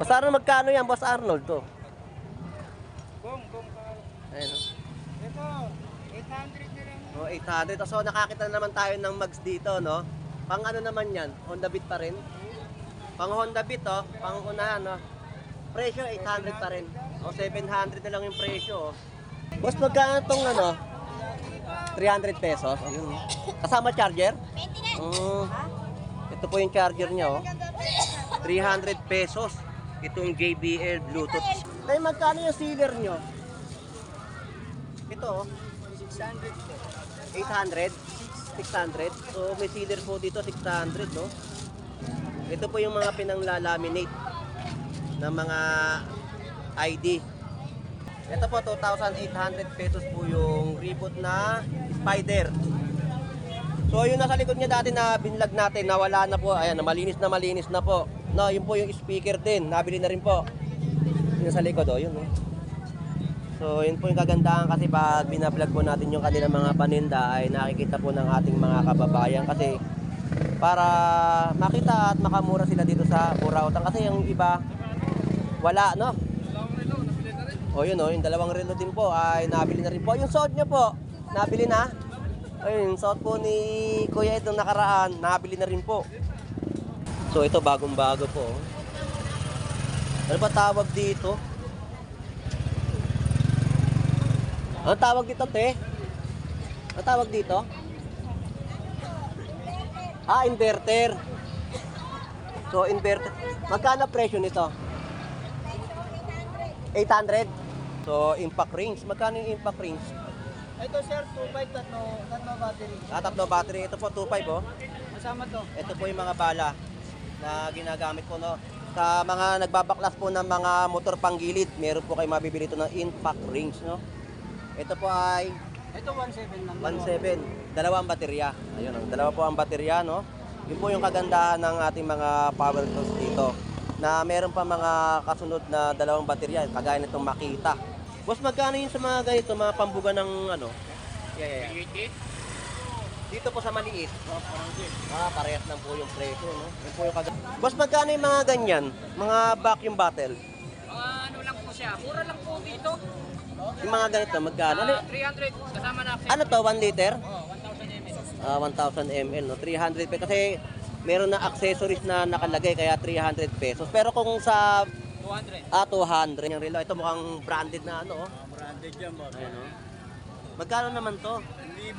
Boss Arnold, magkano yan, Boss Arnold to? Bong. Ayun, oh. Ito, 800 na lang. Oh, 800. So nakakita na naman tayo ng mags dito, no? Pang ano naman yan? Honda Beat pa rin? Pang Honda Beat, oh. Pang unahan, no? Presyo, 800 pa rin. O, 700 na lang yung presyo, oh. Boss, magkano itong ano? 300 pesos. Ayun. Kasama charger? Ito po yung charger niya, oh. 300 pesos. Itong JBL Bluetooth. Tay, magkano yung sealer nyo? Ito, oh. 600. 800? 600? So, may sealer po dito, 600, no? Ito po yung mga pinanglalaminate ng mga ID. Ito po, 2,800 pesos po yung reboot na Spider. So, yung nasa likod niya dati na binlog natin, nawala na po. Ayan, malinis na po. No, yun po yung speaker din. Nabili na rin po. Yung sa likod, oh, yun, no? So, yun po yung kagandahan kasi pag binablog po natin yung kanilang mga paninda ay nakikita po ng ating mga kababayan kasi para makita at makamura sila dito sa Burautan kasi yung iba wala, no? O yun, yung dalawang relo din po ay nabili na rin po. Yung suot nyo po, nabili na? Ayun, yung suot po ni Kuya itong nakaraan, nabili na rin po. So ito bagong bago po. Ano ba tawag dito? Ano tawag dito, te? Ano tawag dito? Ah, inverter. So inverter. Magkano presyo nito? 800. So impact rings. Magkano yung impact rings? Ito sir, 2.5 tatlo battery. Tatlo battery. Ito po 2.5, oh. Kasama to. Ito po yung mga bala na ginagamit po, no. Sa mga nagbabaklas po ng mga motor panggilid, meron po kayo mabibili ito ng impact rings, no. Ito po ay Ito 1.7 lang. 1.7. Dalawang baterya. Ayun, dalawa po ang baterya, no. Yun po yung kagandahan ng ating mga power tools dito. Na meron pa mga kasunod na dalawang baterya, kagaya nitong Makita. Boss, magkano yun sa mga ganito, mga pambuga ng ano? Yeah. Dito po sa maliit. Parehas lang po yung presyo, no? Yun po yung Boss, magkano yung mga ganyan? Mga vacuum bottle? Ano lang po siya, mura lang po dito. Yung mga ganito, magkano? 300 kasama na. Ano to, 1 liter? 1,000 ml. 1,000 ml, no? 300 pesos. Kasi meron na accessories na nakalagay, kaya 300 pesos. Pero kung sa 200. 200 yung relo. Ito mukhang branded na ano, oh. Branded yan boss. Ayun, oh. Magkano naman to?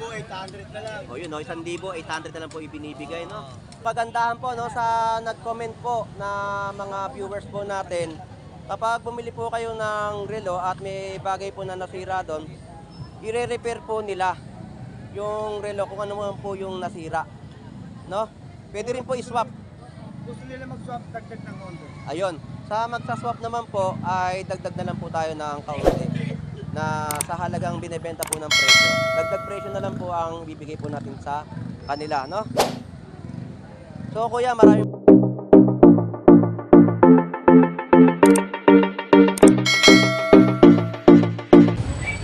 1,800 na lang. O yun, 1,800 na lang po ibinibigay, no? Pagandahan po, no, sa nag-comment po na mga viewers po natin, kapag bumili po kayo ng relo at may bagay po na nasira doon, i-repair po nila yung relo kung ano man po yung nasira, no? Pwede rin po i-swap. Gusto nila mag-swap, dagdag ng Honda. Ayun, sa magsa-swap naman po ay dagdag na lang po tayo ng kaunti na sa halagang binebenta po ng presyo. Dagdag presyo na lang po ang bibigay po natin sa kanila, no? So kuya, maraming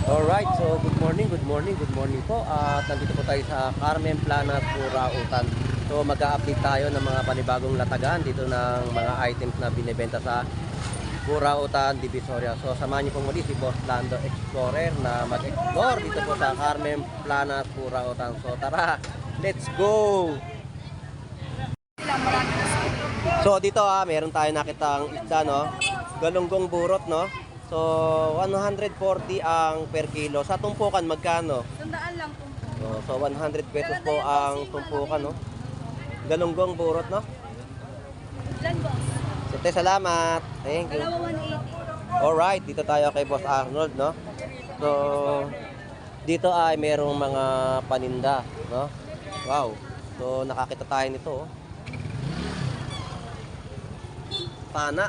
Alright, so good morning po. At nandito po tayo sa Carmen Planas, Burautan. So mag-a-update tayo ng mga panibagong latagan dito ng mga items na binebenta sa Burautan, Divisoria. So samahan niyo po muli si Boss Lando Explorer na mag-explore dito po sa Carmen Planas, Burautan. So tara, let's go! So dito meron tayo nakitang isda, no? Galunggong burot, no? So 140 ang per kilo. Sa tumpukan magkano? 100 lang po. So 100 pesos po ang tumpukan, no? Galunggong burot, no? Ilan boss? So te, salamat. Thank you. Dalawa 180. Alright, dito tayo kay Boss Arnold, no? So dito ay merong mga paninda, no? Wow. So nakakita tayo nito, oh. Pana.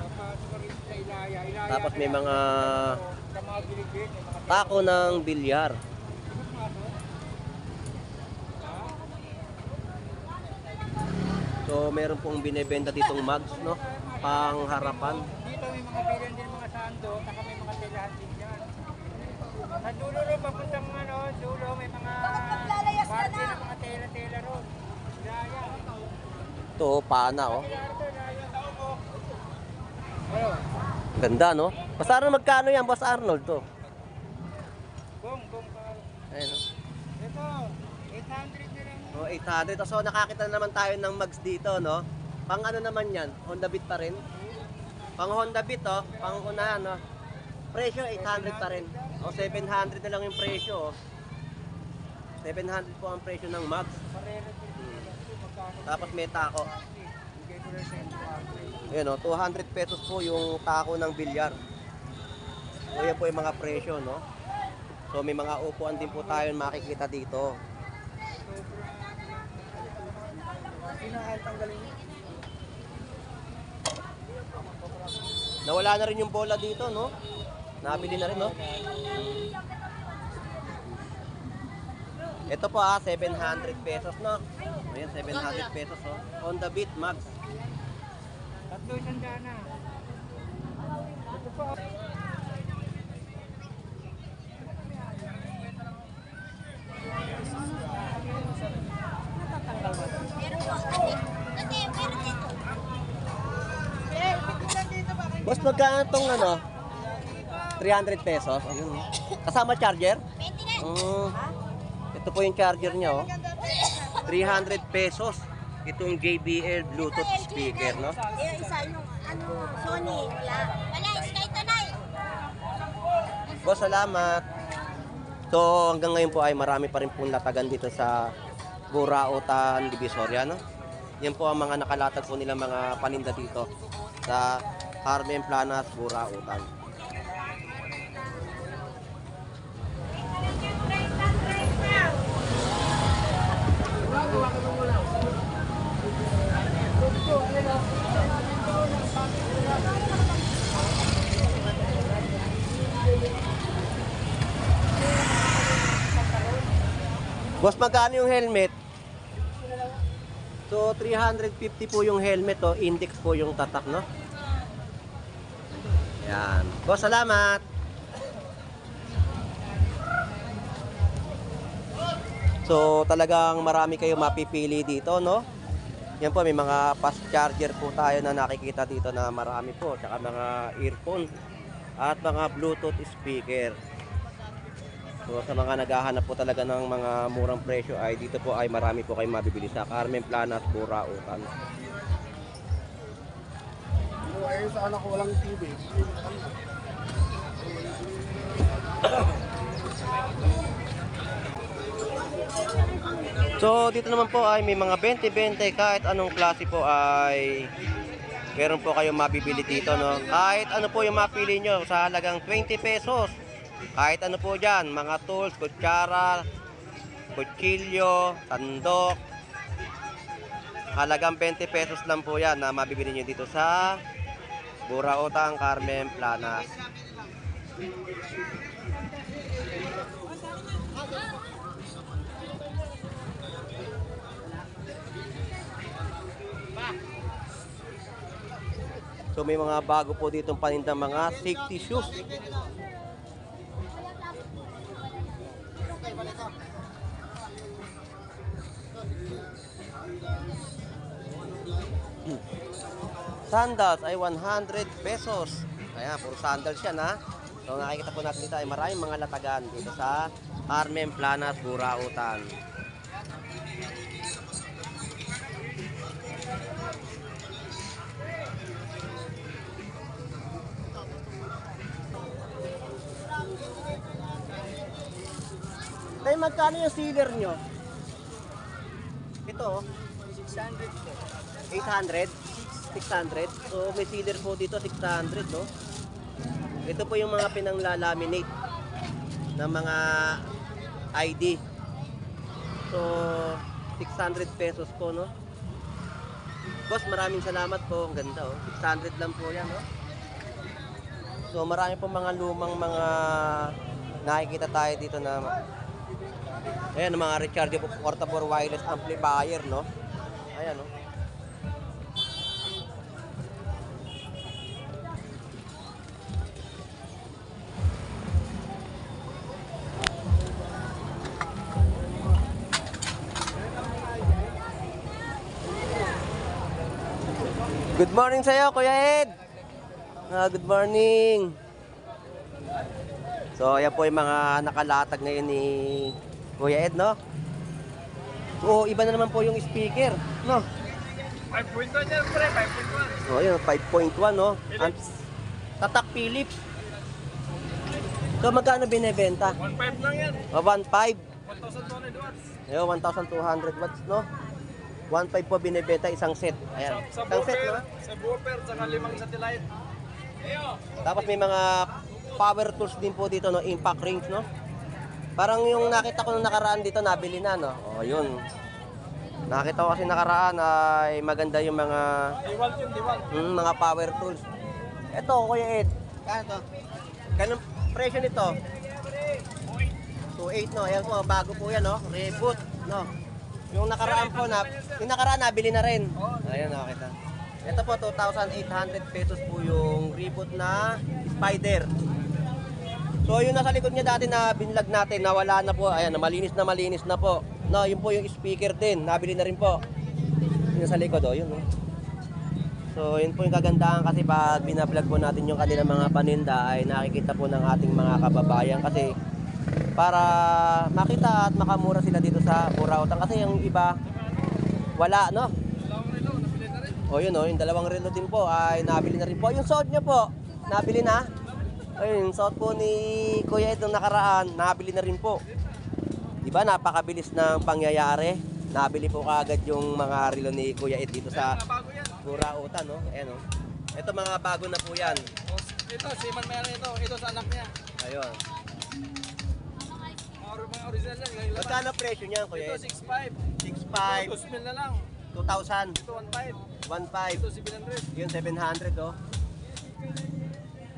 Tapos may mga tako ng bilyar. So meron pong binebenta ditong mugs, no? Pang harapan. Dito may mga bilyan din mga sando, saka may mga telahan din dyan. Sa dulo ro, papuntang dulo, may mga party ng mga tela-tela ro. Daya. Ito, pana, oh. Ano? Ganda, no? Boss Arnold, magkano yan, Boss Arnold, to? Bong ka. Ayan, no? Ito, 800 na lang. Oh, 800. So, nakakita na naman tayo ng mags dito, no? Pang ano naman yan? Honda Beat pa rin? Pang Honda Beat, oh. Pang unahan, no? Presyo, 800 pa rin. O, 700 na lang yung presyo, oh. 700 po ang presyo ng mags. Parero din sila. Magkano? Tapos may tako. Bigay ko lang sa inyo. Ayan, oh, 200 pesos po yung tako ng bilyar. So, yan po yung mga presyo, no? So, may mga upuan din po tayo makikita dito. Nawala na rin yung bola dito, no? Nabili na rin, no? Ito po 700 pesos, no? Ayan, 700 pesos, oh. Honda Beat Max. Tatlo isang dana. Ito po. Boss, magkano tong ano? 300 pesos. Ayun, oh. Kasama charger? Ito po yung charger niya, oh. 300 pesos. Itong JBL Bluetooth speaker, no? Isa yung Sony. Wala, Sky Tanay. Boss, salamat. So, hanggang ngayon po ay marami pa rin pong latagan dito sa Burautan, Divisoria, no? Yan po ang mga nakalatag po nilang mga paninda dito sa Carmen Planas, Burautan. Boss, magkano yung helmet? So, 350 po yung helmet, oh. Index po yung tatak, no? Yan. Boss, salamat! So, talagang marami kayo mapipili dito, no? Yan po, may mga fast charger po tayo na nakikita dito na marami po. Tsaka mga earphone at mga Bluetooth speaker. So sa mga naghahanap po talaga ng mga murang presyo ay dito po ay marami po kayong mabibili sa Carmen Planas, Burautan. Ayun sa anak ko walang TV. So dito naman po ay may mga 20-20 kahit anong klase po ay meron po kayong mabibili dito, no? Kahit ano po yung mapili nyo sa halagang 20 pesos. Kahit ano po dyan, mga tools, kutsara, kutsilyo, sandok. Halagang 20 pesos lang po yan na mabibili nyo dito sa Burautan, Carmen Planas. So may mga bago po ditong panindang mga safety shoes. Sandals ay 100 pesos. Ayan, puro sandals yan, ha. So nakikita po natin dito ay maraming mga latagan dito sa Carmen Planas, Burautan. Tay, magkano yung sealer nyo? Ito, oh. 600 po. 800? 600? So may sealer po dito, 600, no? Ito po yung mga pinanglalaminate ng mga ID. So 600 pesos po, no? Boss, maraming salamat po. Ang ganda, oh. 600 lang po yan, no? So marami po mga lumang mga nakikita tayo dito na ayan, mga rechargeable portable wireless amplifier, no? Ayan, no? Good morning sa'yo, Kuya Ed! Good morning. So, ayan po yung mga nakalatag ngayon ni Kuya Ed, no? So, iba na naman po yung speaker, no? 5.1 yan, pre. 5.1. So, ayun, 5.1, no? Tatak Philips. So, magkano binebenta? 1.5 lang yan. 1.5. 1,200 watts. Ayun, 1,200 watts, no? 1.5 po binebenta isang set. Ayan. Sa Isang set, booper, no? sa booper, saka 5 satellite. Tapos may mga power tools din po dito, no? Impact rings, no? Parang yung nakita ko nung nakaraan dito, nabili na, no? O, yun. Nakita ko kasi nakaraan ay maganda yung mga Diwal yun, diwal. mga power tools. Ito, Kuya Ed. Kano to? Ganun presyo nito? 2.8, no? Ayan po, bago po yan, no? Reboot, no? Yung nakaraan po, yung nakaraan nabili na rin. Ayan, nakita. Ito po, 2,800 pesos po yung reboot na Spider. So, yung nasa likod niya dati na binlog natin, nawala na po. Ayan, malinis na po. No, yun po yung speaker din. Nabili na rin po. Yung nasa likod, oh, yun, no? So, yun po yung kagandahan kasi pag binablog po natin yung kanilang mga paninda ay nakikita po ng ating mga kababayan kasi para makita at makamura sila dito sa Burautan kasi yung iba wala, no? O yun, no, yung dalawang relo din po ay nabili na rin po. Yung suot niya po, nabili na. Ayun, yung suot po ni Kuya Ed nung nakaraan, nabili na rin po. Diba, napakabilis ng pangyayari. Nabili po kaagad yung mga relo ni Kuya Ed dito sa Burautan, no? Ayan, no? Ito mga bago na po yan. Ito, si Man Meron ito. Ito sa anak niya. Ayun. Mga original yan. Ngayon lang. Magkano presyo niyan, Kuya Ito, Ed? 6.5. 6.5, 2,000 na lang. 2,000, Ito, 1.5. 1.5, Ito, 700. yun 700, oh.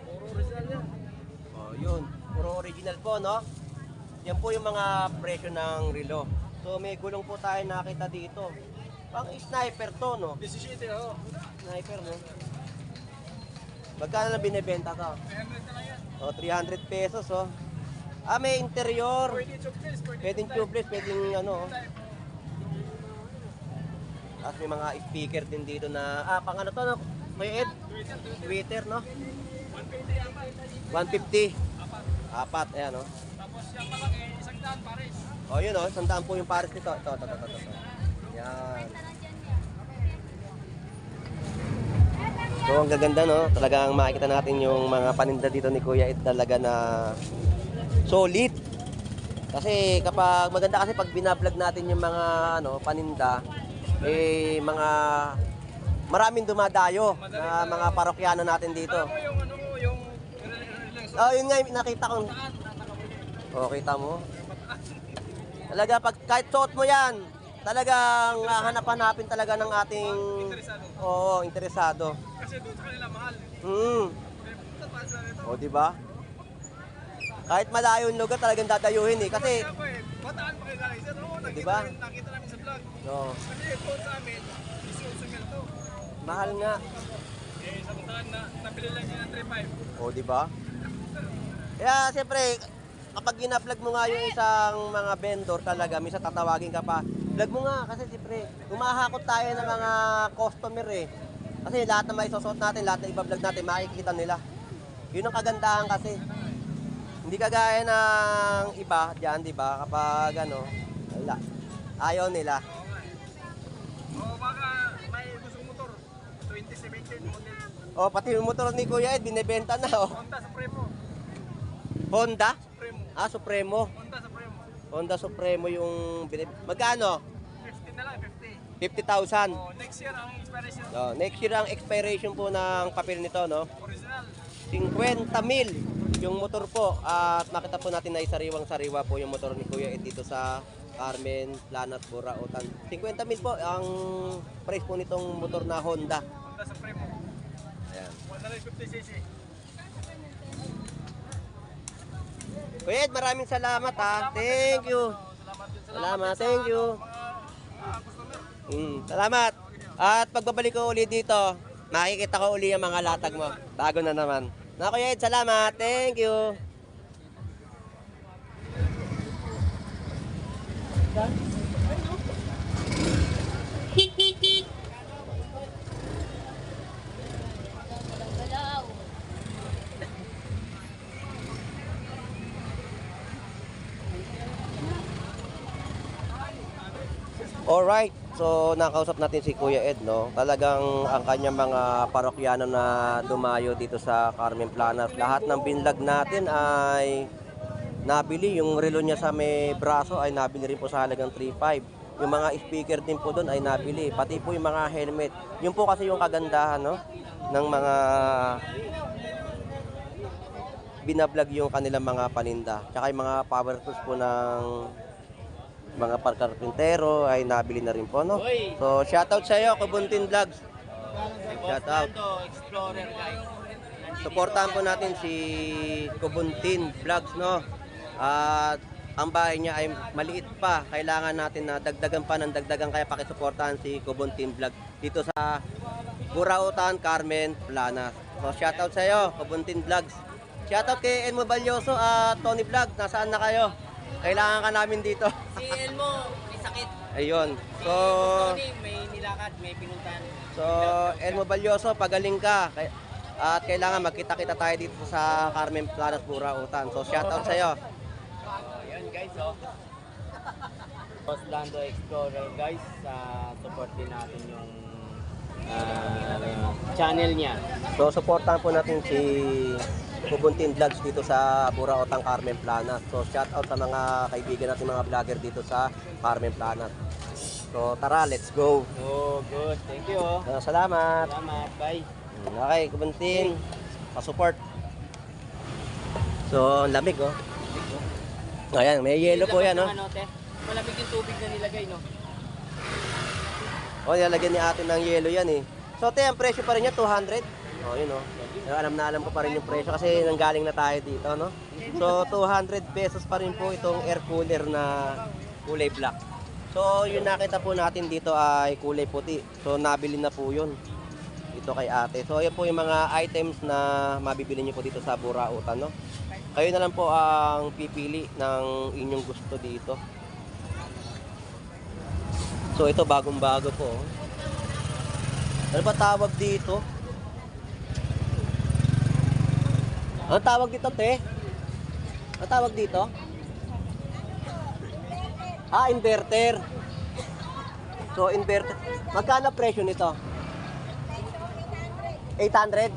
Puro original yan. Oh, yun. Puro original po, no? Yan po yung mga presyo ng relo. So, may gulong po tayo nakita dito. Pang sniper to, no? 17, oh. Sniper, no? Magkano na binibenta to? 300 na lang yan. Oh, 300 pesos, oh. Ah, may interior. Pwede tubeless, Pwedeng tubeless, pwedeng ano, oh. Tapos may mga speaker din dito na, pang ano to, no? May Ed? Twitter, no? 150. Apat, ayan, no? Tapos yung malaki, isang daan, pares. Oh, yun, oh. Sandaan po yung pares nito. Ito. Yan. So, ang gaganda, no? Talagang makikita natin yung mga paninda dito ni Kuya Ed talaga na solid. Kasi kapag maganda kasi pag binablog natin yung mga paninda, mga maraming dumadayo na mga parokyano natin dito. Oh, yun nga yung nakita ko. Oh, kita mo. Talaga pag kahit suot mo yan, talagang hanap-hanapin talaga ng ating interesado. Kasi doon sa kanila mahal. O, di ba? Kahit malayo yung lugar, talagang dadayuhin eh. Kasi, Bataan pa kayo galing sir. Oo, Diba? nakita namin sa vlog. no, Kasi ito sa amin, 18 mil to. mahal nga. Sa bataan na, nabili lang niya ng 3.5. O, di ba? Kaya, siyempre, kapag gina-vlog mo nga yung isang mga vendor talaga, minsan tatawagin ka pa, vlog mo nga kasi siyempre, humahakot tayo ng mga customer eh. Kasi lahat na maisusuot natin, lahat na iba-vlog natin, makikita nila. Yun ang kagandahan kasi. Hindi kagaya ng iba diyan, di ba? Kapag wala. Ayaw nila. Oo, baka may gustong motor. 2017 model. O, pati yung motor ni Kuya Ed, binibenta na, oh. Honda Supremo. Honda? Supremo. Supremo. Honda Supremo. Honda Supremo yung magkano? 50 na lang, 50. 50,000. Oh, next year ang expiration. So, next year ang expiration po ng papel nito, no? Original. 50,000 yung motor po. At makita po natin na sariwang-sariwa po yung motor ni Kuya Ed dito sa Carmen, Lanat, Burautan. 50,000 po ang price po nitong motor na Honda. Honda Supremo. Ayan. 150cc. Kuya Ed, maraming salamat ha. Thank you. Salamat din. Salamat, thank you. Mga customer. Salamat. At pagbabalik ko uli dito, makikita ko uli ang mga latag mo. Bago na naman. Na Kuya Ed, salamat. Thank you. Alright, so nakausap natin si Kuya Ed, no? Talagang ang kanyang mga parokyano na dumayo dito sa Carmen Planas, lahat ng binlog natin ay nabili. Yung relo niya sa may braso ay nabili rin po sa halagang 3.5. Yung mga speaker din po doon ay nabili, pati po yung mga helmet. Yun po kasi yung kagandahan, no? Ng mga binablog yung kanilang mga paninda. Tsaka yung mga power tools po ng mga parkarpintero ay nabili na rin po, no? So, shoutout sa iyo, Kubuntin Vlogs. Shoutout. Explorer guys. Suportahan po natin si Kubuntin Vlogs, no? At ang bahay niya ay maliit pa. Kailangan natin na dagdagan pa ng dagdagan, kaya pakisuportahan si Kubuntin Vlog dito sa Burautan, Carmen Planas. So, shoutout sa iyo, Kubuntin Vlogs. Shoutout kay Elmo Balyoso at Tony Vlog. Nasaan na kayo? Kailangan ka namin dito. Si Elmo, may sakit. Ayun. So, May nilakad, may pinuntahan. so Elmo Balyoso, pagaling ka. At kailangan magkita-kita tayo dito sa Carmen Planas, Burautan. So, shoutout sa iyo. Ayan guys, oh. Boss Lando Explorer guys, support din natin yung channel niya. So, supportahan po natin si Kubuntin Vlogs dito sa Burautan, Carmen Planas. So, shout out sa mga kaibigan natin, mga vlogger dito sa Carmen Planas. So, tara, let's go. Oh, good. Thank you. Oh. Salamat. Salamat. Bye. Okay, Kubuntin, pa-support. So, ang lamig, oh. Ayan, may yelo po yan, oh. Ano, te? Malamig yung tubig na nilagay, no? Oh, nilalagyan ni ate ng yelo yan, eh. So, te, ang presyo pa rin niya, 200. Oh, yun, oh. Pero alam ko pa rin yung presyo kasi nanggaling na tayo dito, no? So, 200 pesos pa rin po itong air cooler na kulay black. So, yung nakita po natin dito ay kulay puti. So, nabili na po yun dito kay ate. So, yan po yung mga items na mabibili niyo po dito sa Burautan, no? Kayo na lang po ang pipili ng inyong gusto dito. So, ito bagong-bago po. Ano ba tawag dito? Ano tawag dito, te? Ano tawag dito? Ah, inverter. So, inverter. Magkano presyo nito? 800?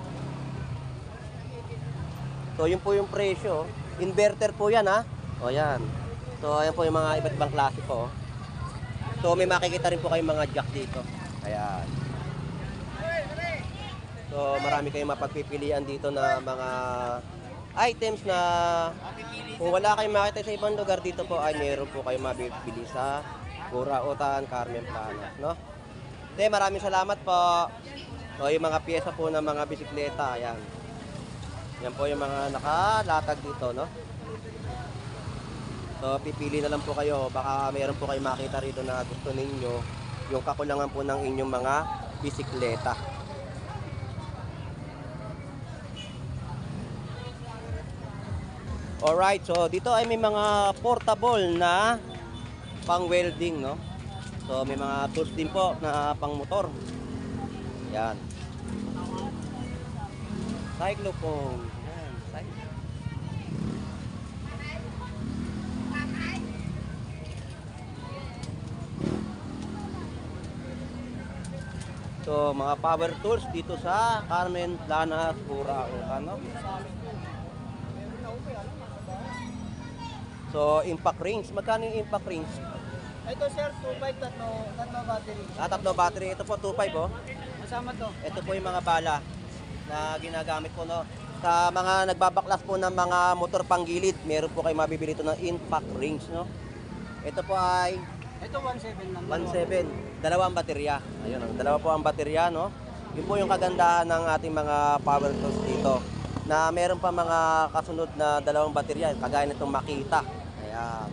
So, yun po yung presyo. Inverter po yan, ha? O, yan. So, ayan po yung mga iba't ibang klase po. So, may makikita rin po kayong mga jack dito. Ayan. So, marami kayong mapagpipilian dito na mga items na kung wala kayong makita sa ibang lugar, dito po ay meron po kayong mabibili sa Burautan, Carmen Planas, no? Te, maraming salamat po. So, yung mga pyesa po ng mga bisikleta, ayan. Yan po yung mga nakalatag dito, no? So, pipili na lang po kayo. Baka meron po kayong makita rito na gusto ninyo yung kakulangan po ng inyong mga bisikleta. Alright, so dito ay may mga portable na pang welding, no? So may mga tools din po na pang motor. Yan. Cyclophone. Yan, So mga power tools dito sa Carmen Planas, Burautan, no? So, impact rings. Magkano yung impact rings? Ito sir, 2.5 tatlo battery. Tatlo battery. Ito po, 2.5, oh. Kasama to. Ito po yung mga bala na ginagamit po, no. Sa mga nagbabaklas po ng mga motor panggilid, meron po kayo mabibili ito ng impact rings, no. Ito po ay Ito 1.7 lang. 1.7. Dalawang baterya. Ayun, dalawa po ang baterya, no. Yun po yung kagandahan ng ating mga power tools dito. Na meron pa mga kasunod na dalawang baterya, kagaya nitong Makita. Ayan.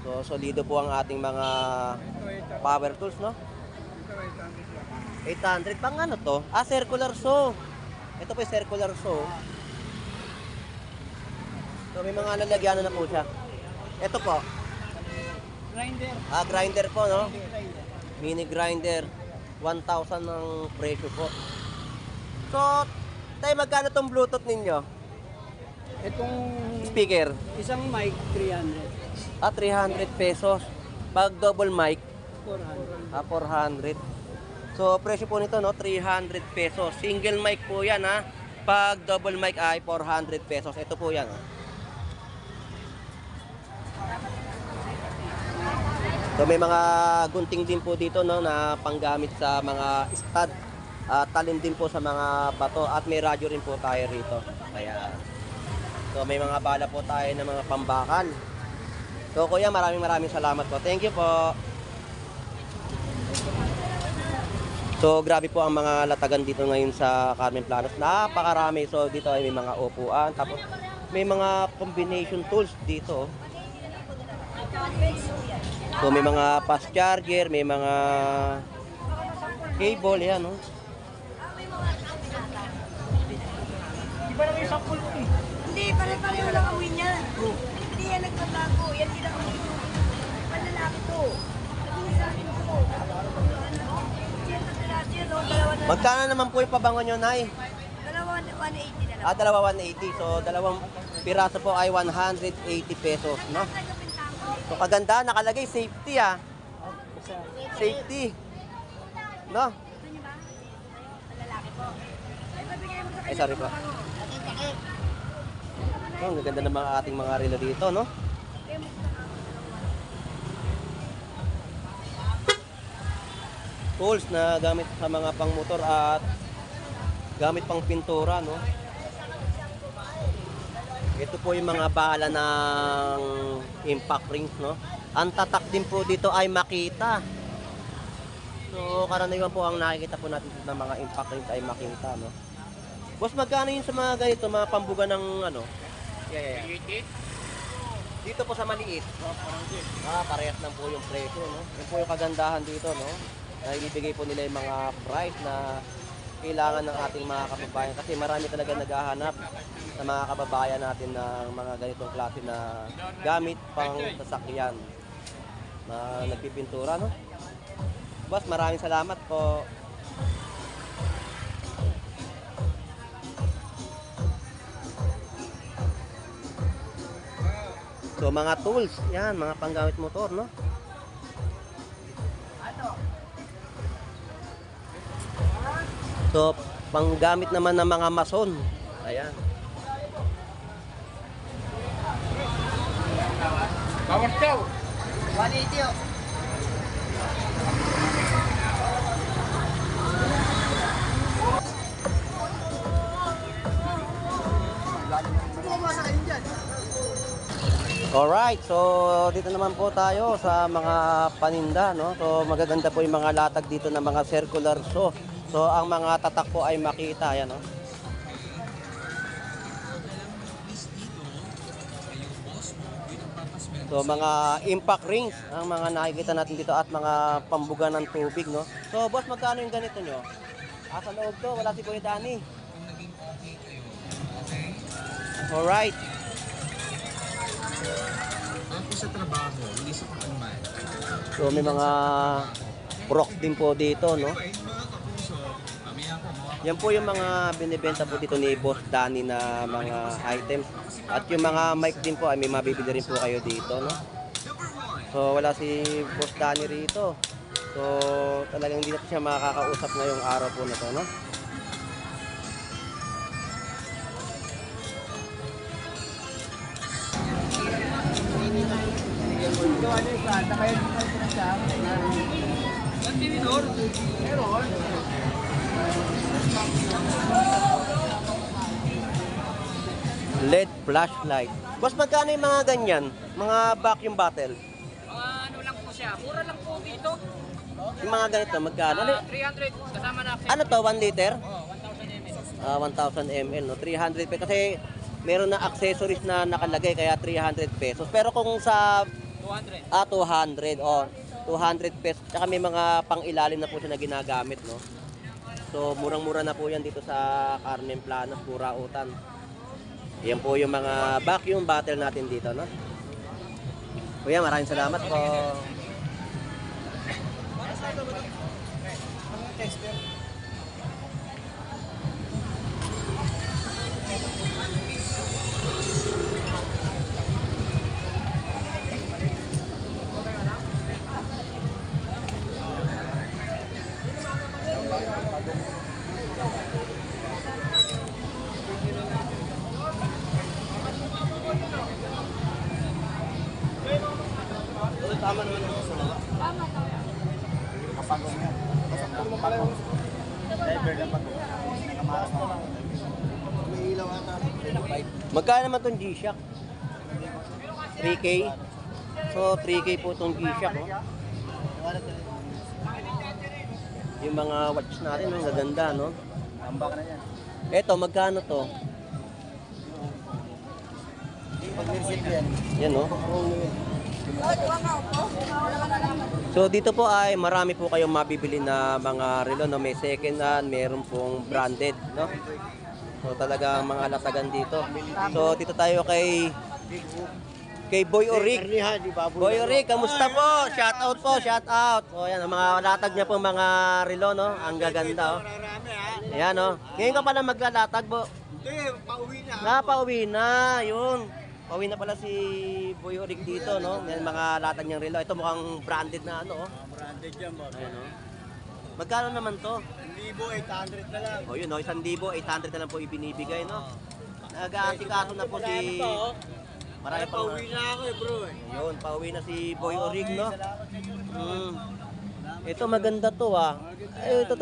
So, solido po ang ating mga power tools, no? 800. Pang ano to? Ah, circular saw. Ito po yung circular saw. So, may mga lalagyan na po siya. Ito po. Grinder. Ah, grinder po, no? Mini grinder. 1,000 ng presyo po. So, tayo magkano tong Bluetooth ninyo? Itong Speaker. isang mic 300. Ah, 300 pesos. Pag double mic, 400. 400. So, presyo po nito, no, 300 pesos. Single mic po yan, ha. Pag double mic ay 400 pesos. Ito po yan, ha. So, may mga gunting din po dito, no, na panggamit sa mga stud. Talim din po sa mga bato. At may radyo rin po tayo rito. Kaya, so, may mga bala po tayo ng mga pambakal. So, kuya, maraming salamat po. Thank you po. So, grabe po ang mga latagan dito ngayon sa Carmen Planas. Napakarami. So, dito ay may mga upuan. Tapos, may mga combination tools dito. So, may mga fast charger, may mga cable. Yan, no? Di ba naman yung sampul mo eh? Hindi, pare-pareho lang ang win niya. Hindi yan nagbabago. Yan din ang win. Panlalaki to. Naging sa akin to. Magkano naman po yung pabango nyo, Nay? Dalawa, 180 na lang. Dalawa 180. So, dalawang piraso po ay 180 pesos, no? So, kaganda. Nakalagay safety, ah. Safety. No? Gusto niyo ba? Panlalaki po. Ay, babigay mo sa Ay, sorry po. Oh, ang ganda ng mga ating mga relo dito, no? Tools na gamit sa mga pangmotor at gamit pang pintura, no? Ito po yung mga bala ng impact rings, no? Ang tatak din po dito ay Makita. So, karaniwan po ang nakikita po natin ng mga impact rings ay Makita, no? Boss, magkano yun sa mga ganito, mga pambuga ng ano? Yeah. Dito po sa maliit. Parehas lang po yung presyo, no? Yan po yung kagandahan dito, no? Na ibibigay po nila yung mga price na kailangan ng ating mga kababayan. Kasi marami talaga naghahanap sa mga kababayan natin ng mga ganitong klase na gamit pang sasakyan na nagpipintura, no? Boss, maraming salamat po. So, mga tools, yan, mga panggamit motor, no? So, panggamit naman ng mga mason. Ayan. Bawas daw. 180 oh. Alright, so dito naman po tayo sa mga paninda, no? So magaganda po yung mga latag dito ng mga circular saw. So ang mga tatak po ay Makita, yan, no? So mga impact rings ang mga nakikita natin dito at mga pambuga ng tubig, no? So boss, magkano yung ganito nyo? Sa loob to, wala si Kuya Danny. Alright. Ako sa trabaho, hindi sa pagkaman. So may mga proc din po dito, no? Yan po yung mga binibenta po dito ni Boss Danny na mga items. At yung mga mic din po ay may mabibili rin po kayo dito, no? So wala si Boss Danny rito. So talagang hindi na po siya makakausap ngayong araw po na to, no? LED flashlight. Boss, magkano yung mga ganyan? Mga vacuum bottle? Ano lang po siya, mura lang po dito. Yung mga ganito, magkano? 300 kasama na Ano to, 1 liter? 1,000 ml. 1,000 ml, no? 300 pesos. Kasi meron na accessories na nakalagay, kaya 300 pesos. Pero kung sa 200. 200, oh, 200 pesos. Tsaka may mga pang-ilalim na po siya na ginagamit, no? So, murang-mura na po yan dito sa Carmen Planas, Burautan. Yan po yung mga vacuum bottle natin dito, no? Kuya, maraming salamat po. Magkano naman itong G-Shock? 3K? So, 3K po itong G-Shock, no? Yung mga watch natin, ang gaganda, no? Eto, magkano to? Yan, no? So, dito po ay marami po kayong mabibili na mga relo, no? May second hand, meron pong branded, no? So, talaga mga latagan dito. So, dito tayo kay Boy Oric. Boy Oric, kamusta po? Shout out po, shout out. So, yan, ang mga latag niya po mga relo, no? Ang gaganda, oh. Ayan, oh. Ngayon ka pala maglalatag, po. Hindi, pauwi na. Pauwi na, yun. Pauwi na pala si Boy Oric dito, no? Yan, mga latag niyang relo. Ito mukhang branded na, ano, oh. Branded yan, boss. Ayan, oh. Magkano naman to? 1,800 na lang. O yun, no? 1,800 na lang po ibinibigay, no? Nag-aasikaso na po si... Marami pang... Pauwi na ako eh, bro. Yun, pauwi na si Boy Oric, no? Ito maganda to, ah. Ay, ito.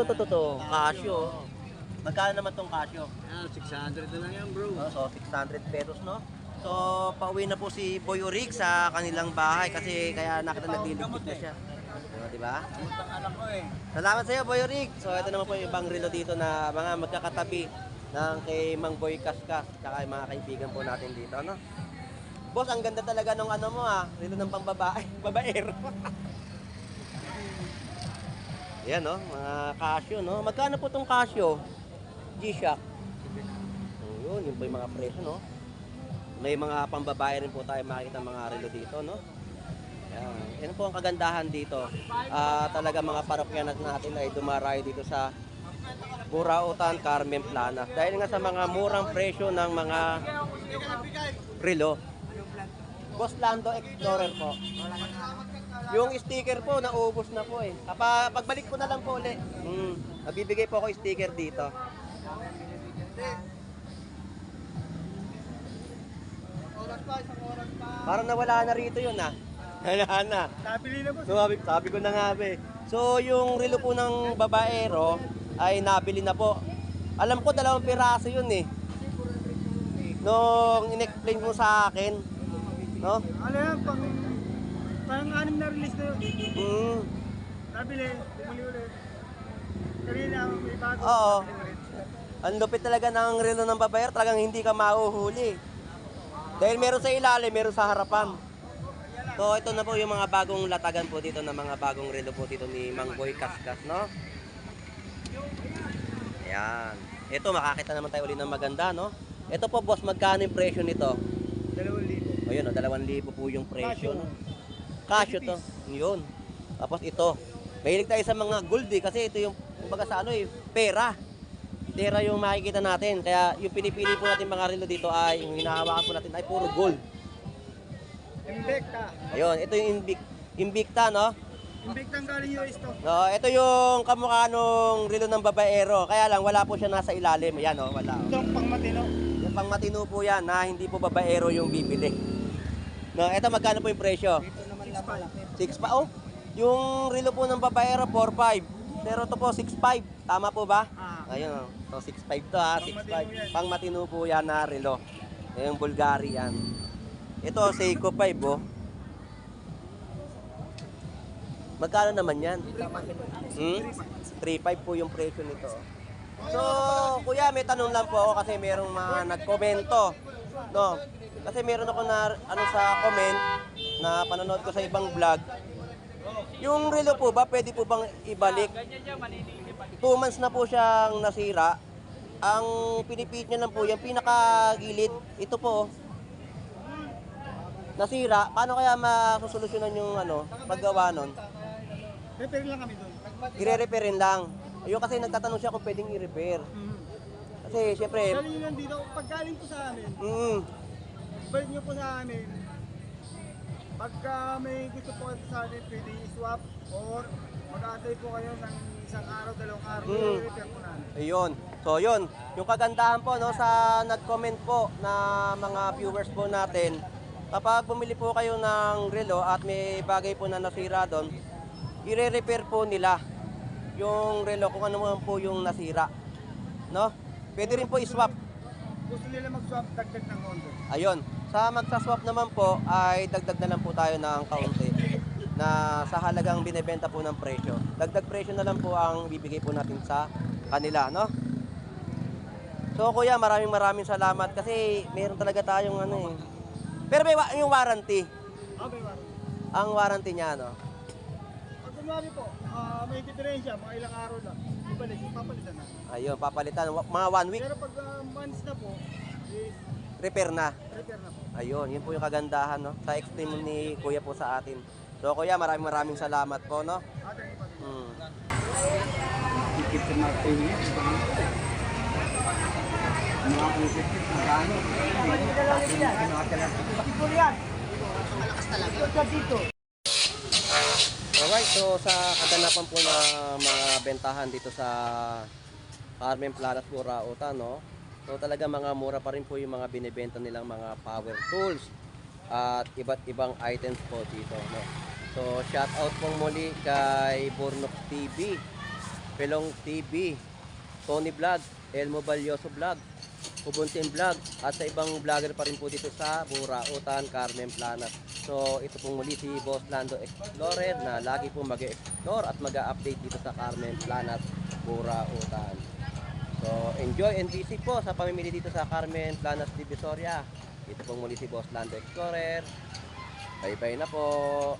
Casio. Magkano naman tong Casio? 600 na lang yan, bro. So, 600 pesos, no? So, pauwi na po si Boy Oric sa kanilang bahay kasi kaya nakita nagliligpit na siya. Di ba? Utang anak ko eh. Salamat sa iyo, Boy Oric. So, ito naman po yung ibang relo dito na mga magkakatabi ng kay Mang Boy Kaskas tsaka yung mga kaibigan po natin dito, no? Boss, ang ganda talaga ng ano mo, ah. Relo ng pangbabae, babaero. Yan, no? Mga Casio, no? Magkano po tong Casio? G-Shock. Yun, yun po yung mga presyo, no? May mga pambabae rin po tayo makikita mga relo dito, no? Yan po ang kagandahan dito. Talaga mga parokyanan natin ay dumarayo dito sa Burautan, Carmen Plana. Dahil nga sa mga murang presyo ng mga relo. Boss Lando Explorer po. Yung sticker po, naubos na po eh. Pagbalik ko na lang po ulit. Nabibigay po ako sticker dito. Parang nawala na rito yun ah. Wala na. Nabili na po. So, sabi ko na nga be. So yung relo po ng babaero ay nabili na po. Alam ko 2 piraso yun eh. Nung in-explain mo sa akin, no? Ano yan, pang 6 na release na yun. Nabili, bumuli ulit. Kanina, may bago. Oo. Ang lupit talaga ng relo ng babaero, talagang hindi ka mahuhuli. Dahil meron sa ilalim, meron sa harapan. So ito na po yung mga bagong latagan po dito na mga bagong relo po dito ni Mang Boy Kaskas, no? Ayan. Ito makakita naman tayo ulit ng maganda, no? Ito po boss, magkano yung presyo nito? 2,000. Ayun, 2,000 po yung presyo, no? Casio to. Yun. Tapos ito. Mahilig tayo sa mga gold eh, kasi ito yung kumbaga sa ano eh, pera. Pera yung makikita natin. Kaya yung pinipili po natin mga relo dito ay yung hinahawakan po natin ay puro gold. Invicta. Ayun, ito yung Invicta, no? Invicta ang galing US to. No, ito yung kamukha nung relo ng babaero. Kaya lang wala po siya nasa ilalim. Ayan, oh, wala. Oh. Ito ang pang matino. Yung pang matino po yan, na hindi po babaero yung bibili. No, ito magkano po yung presyo? Ito naman lang malaki. 6 pa, oh. Yung relo po ng babaero 4.5. Pero ito po 6.5. Tama po ba? Ayun, oh. So 6.5 to ha, 6.5. Pang matino po yan na relo. Yung Bulgarian. Ito Seiko 5, oh. Magkano naman yan? 3.5 po yung presyo nito. So, kuya, may tanong lang po ako kasi merong mga nagkomento. No? Kasi meron ako na ano sa comment na panonood ko sa ibang vlog. Yung relo po ba, pwede po bang ibalik? 2 months na po siyang nasira. Ang pinipit niya lang po, yung pinakagilid, ito po, nasira. Paano kaya masusolusyonan yung ano, paggawa nun? Repair lang kami doon. I-repair lang. Ayun kasi nagtatanong siya kung pwedeng i-repair. Kasi syempre, Galing nyo nandito, pag galing po sa amin, balik nyo po sa amin. Pagka may gusto po kayo sa amin, pwede i-swap or mag-aantay po kayo ng 1 araw, 2 araw, i-repair po namin. ayun. So yun, yung kagandahan po no sa nag-comment po na mga viewers po natin kapag bumili po kayo ng relo at may bagay po na nasira doon, i-repair po nila yung relo kung ano man po yung nasira. No? Pwede rin po i-swap. Gusto nila mag-swap, dagdag ng Honda. Ayun. Sa magsa-swap naman po ay dagdag na lang po tayo ng kaunti na sa halagang binebenta po ng presyo. Dagdag presyo na lang po ang bibigay po natin sa kanila, no? So kuya, maraming salamat kasi meron talaga tayong ano eh. Pero may yung warranty. Okay, warranty. Ang warranty niya, no? Pag kunwari po, may diferensya, mga ilang araw lang, ibalik, papalitan na. Ayun, papalitan mga 1 week, Pero pag months na po, is repair na. repair na po. Ayun, yun po yung kagandahan, no? Sa extreme ni kuya po sa atin. So kuya, maraming salamat po, no? Ate, ano pa rin? Tikip sa mga pingin. Mga pusip, magkano? Alright, so sa kaganapan po na mga bentahan dito sa Carmen Planas Burautan, no? So talaga mga mura pa rin po yung mga binibenta nilang mga power tools at iba't ibang items po dito, no? So shout out pong muli kay Bornox TV, Pelong TV, Tony Vlog, Elmo Balyoso Vlog, Ubuntin Vlog at sa ibang vlogger pa rin po dito sa Burautan, Carmen Planas. So ito pong muli si Boss Lando Explorer na lagi po mag-explore at mag-update dito sa Carmen Planas, Burautan. So enjoy and visit po sa pamimili dito sa Carmen Planas Divisoria. Ito pong muli si Boss Lando Explorer. Bye bye na po.